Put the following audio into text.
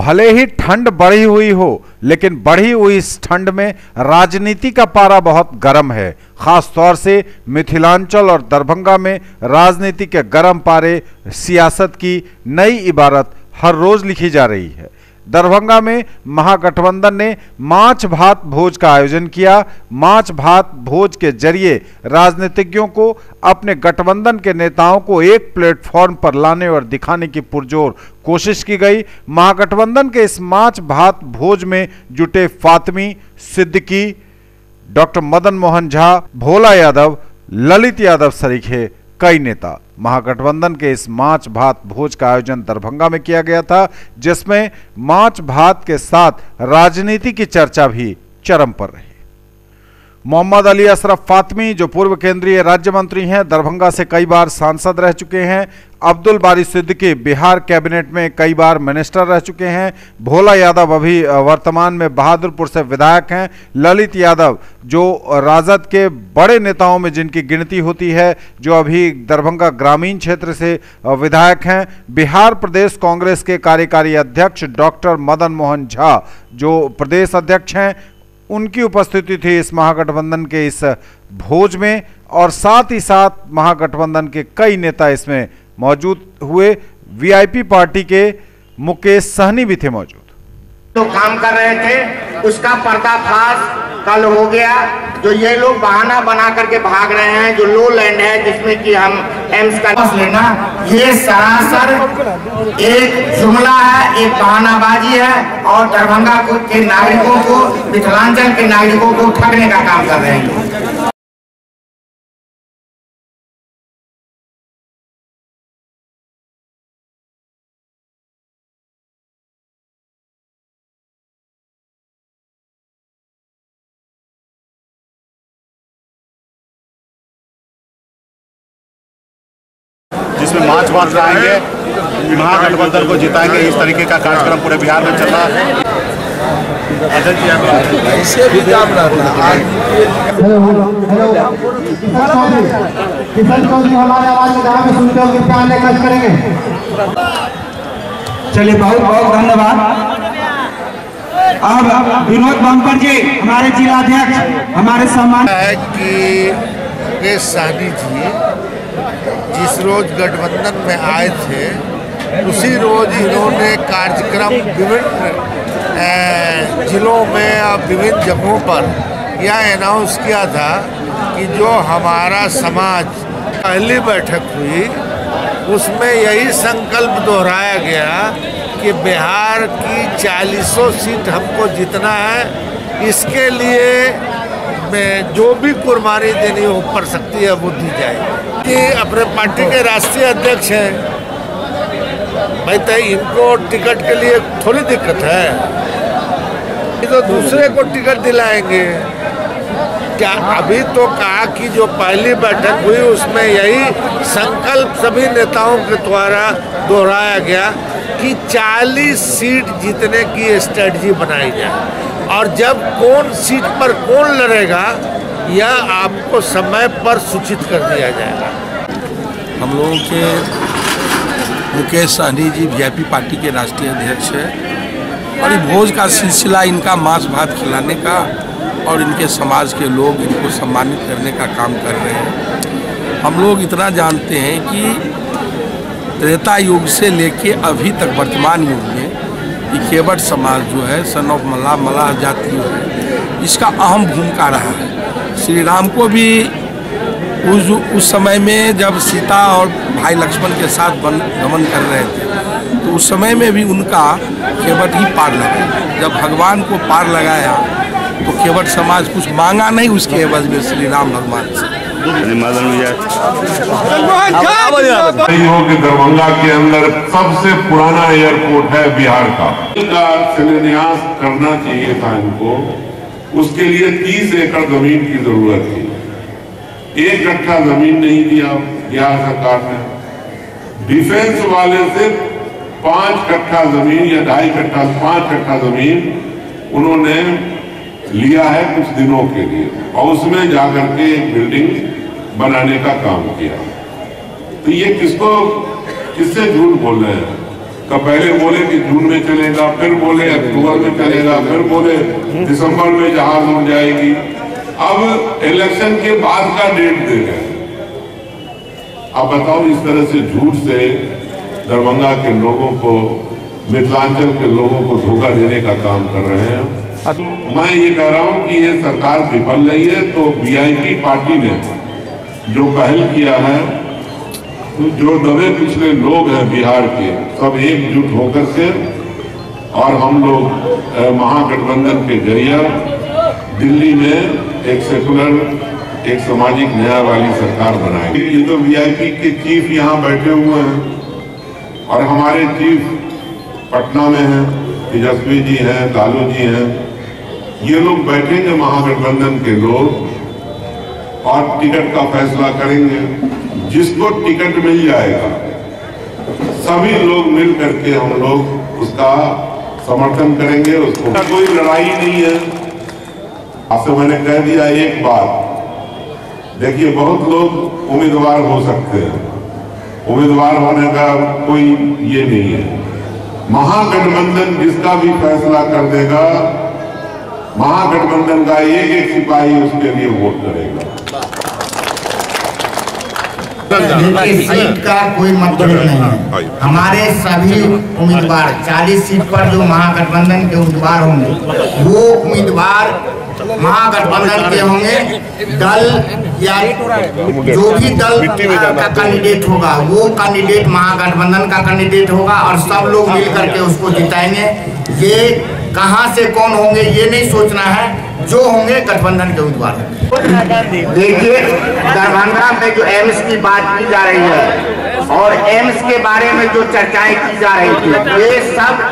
भले ही ठंड बढ़ी हुई हो, लेकिन बढ़ी हुई इस ठंड में राजनीति का पारा बहुत गर्म है। खास तौर से मिथिलांचल और दरभंगा में राजनीति के गर्म पारे, सियासत की नई इबारत हर रोज लिखी जा रही है। दरभंगा में महागठबंधन ने माछ भात भोज का आयोजन किया। माछ भात भोज के जरिए राजनीतिज्ञों को अपने गठबंधन के नेताओं को एक प्लेटफॉर्म पर लाने और दिखाने की पुरजोर कोशिश की गई। महागठबंधन के इस माछ भात भोज में जुटे फातिमी, सिद्दीकी, डॉक्टर मदन मोहन झा, भोला यादव, ललित यादव सरीखे कई नेता। महागठबंधन के इस माछ भात भोज का आयोजन दरभंगा में किया गया था, जिसमें माछ भात के साथ राजनीति की चर्चा भी चरम पर रही। मोहम्मद अली अशरफ फातिमी, जो पूर्व केंद्रीय राज्य मंत्री हैं, दरभंगा से कई बार सांसद रह चुके हैं। अब्दुल बारी सिद्दीकी बिहार कैबिनेट में कई बार मिनिस्टर रह चुके हैं। भोला यादव अभी वर्तमान में बहादुरपुर से विधायक हैं। ललित यादव, जो राजद के बड़े नेताओं में जिनकी गिनती होती है, जो अभी दरभंगा ग्रामीण क्षेत्र से विधायक हैं। बिहार प्रदेश कांग्रेस के कार्यकारी अध्यक्ष डॉक्टर मदन मोहन झा, जो प्रदेश अध्यक्ष हैं, उनकी उपस्थिति थी इस महागठबंधन के इस भोज में, और साथ ही साथ महागठबंधन के कई नेता इसमें मौजूद हुए। वीआईपी पार्टी के मुकेश सहनी भी थे मौजूद। तो काम कर रहे थे, उसका पर्दाफाश कल हो गया। जो ये लोग बहाना बना करके भाग रहे हैं, जो लो लैंड है जिसमें कि हम एम्स का लेना, ये सरासर एक जुमला है, एक बहानाबाजी है, और दरभंगा के नागरिकों को, मिथिलांचल के नागरिकों को ठगने का काम कर रहे हैं। जिसमें मार्च पास लाएंगे, महागठबंधन को जिताएंगे, इस तरीके का कार्यक्रम पूरे बिहार में चल रहा है। ऐसे भी काम रहता है। हमारे आवाज गाँव में सुनते हो, कृपया आने कष्ट करेंगे। चलिए, बहुत बहुत धन्यवाद। अब विनोद बम्पर जी, हमारे जिलाध्यक्ष, हमारे सम्मान है कि सहनी जी जिस रोज गठबंधन में आए थे, उसी रोज इन्होंने कार्यक्रम विभिन्न जिलों में और विभिन्न जगहों पर यह अनाउंस किया था कि जो हमारा समाज पहली बैठक हुई, उसमें यही संकल्प दोहराया गया कि बिहार की 40 सीट हमको जीतना है। इसके लिए में जो भी कुर्बानी देनी हो पड़ सकती है वो दी जाएगी। कि अपने पार्टी के राष्ट्रीय अध्यक्ष हैं भाई, तो इनको टिकट के लिए थोड़ी दिक्कत है, ये तो दूसरे को टिकट दिलाएंगे क्या? अभी तो कहा कि जो पहली बैठक हुई उसमें यही संकल्प सभी नेताओं के द्वारा दोहराया गया कि 40 सीट जीतने की स्ट्रेटजी बनाई जाए, और जब कौन सीट पर कौन लड़ेगा यह आपको समय पर सूचित कर दिया जाएगा। हम लोगों के मुकेश सहनी जी वीआईपी पार्टी के राष्ट्रीय अध्यक्ष हैं, और ये भोज का सिलसिला इनका मांस भात खिलाने का और इनके समाज के लोग इनको सम्मानित करने का काम कर रहे हैं। हम लोग इतना जानते हैं कि त्रेता युग से लेके अभी तक वर्तमान युग में ये केवट समाज जो है, सन ऑफ मलाह जाति जो है, इसका अहम भूमिका रहा है। श्री राम को भी उस समय में जब सीता और भाई लक्ष्मण के साथ गमन कर रहे थे, तो उस समय में भी उनका केवट ही पार लगाया। जब भगवान को पार लगाया तो केवट समाज कुछ मांगा नहीं उसके एवज में श्री राम भगवान से। दरभंगा के अंदर सबसे पुराना एयरपोर्ट है बिहार का शिलान्यास करना चाहिए था इनको। उसके लिए 30 एकड़ जमीन की जरूरत थी। 1 कट्ठा जमीन नहीं दिया बिहार सरकार ने। डिफेंस वाले से 5 कट्ठा जमीन या 2.5 कट्ठा 5 कट्ठा जमीन उन्होंने लिया है कुछ दिनों के लिए, और उसमें जाकर के एक बिल्डिंग बनाने का काम किया। तो ये किससे झूठ बोल रहे हैं? तो पहले बोले कि जून में चलेगा, फिर बोले अक्टूबर में चलेगा, फिर बोले दिसंबर में जहाज उड़ जाएगी। अब इलेक्शन के बाद का डेट दे रहे हैं। अब बताओ, इस तरह से झूठ से दरभंगा के लोगों को, मिथिलांचल के लोगों को धोखा देने का काम कर रहे हैं। मैं ये कह रहा हूं कि ये सरकार विफल रही है। तो वीआईपी पार्टी ने जो पहल किया है, तो जो दबे पिछले लोग हैं बिहार के, सब एकजुट होकर के, और हम लोग महागठबंधन के जरिए दिल्ली में एक सेकुलर, एक सामाजिक न्याय वाली सरकार बनाएगी। ये तो वीआईपी के चीफ यहाँ बैठे हुए हैं, और हमारे चीफ पटना में हैं, तेजस्वी जी हैं, लालू जी हैं। ये लोग बैठेंगे, महागठबंधन के लोग, और टिकट का फैसला करेंगे। जिसको टिकट मिल जाएगा, सभी लोग मिल करके हम लोग उसका समर्थन करेंगे। उसको कोई लड़ाई नहीं है। आपसे मैंने कह दिया एक बात, देखिए, बहुत लोग उम्मीदवार हो सकते हैं, उम्मीदवार होने का कोई ये नहीं है। महागठबंधन जिसका भी फैसला कर देगा, महागठबंधन का एक एक सिपाही उसके लिए वोट करेगा। सीट का कोई मतलब नहीं है। हमारे सभी उम्मीदवार 40 सीट पर जो महागठबंधन के उम्मीदवार होंगे, वो उम्मीदवार महागठबंधन के होंगे। दल या जो भी दल का कैंडिडेट होगा, वो कैंडिडेट महागठबंधन का कैंडिडेट होगा, और सब लोग मिल करके उसको जिताएंगे। ये कहां से कौन होंगे ये नहीं सोचना है, जो होंगे गठबंधन के उम्मीदवार होंगे। देखिए, दरभंगा में जो एम्स की बात की जा रही है, और एम्स के बारे में जो चर्चाएं की जा रही थी, ये सब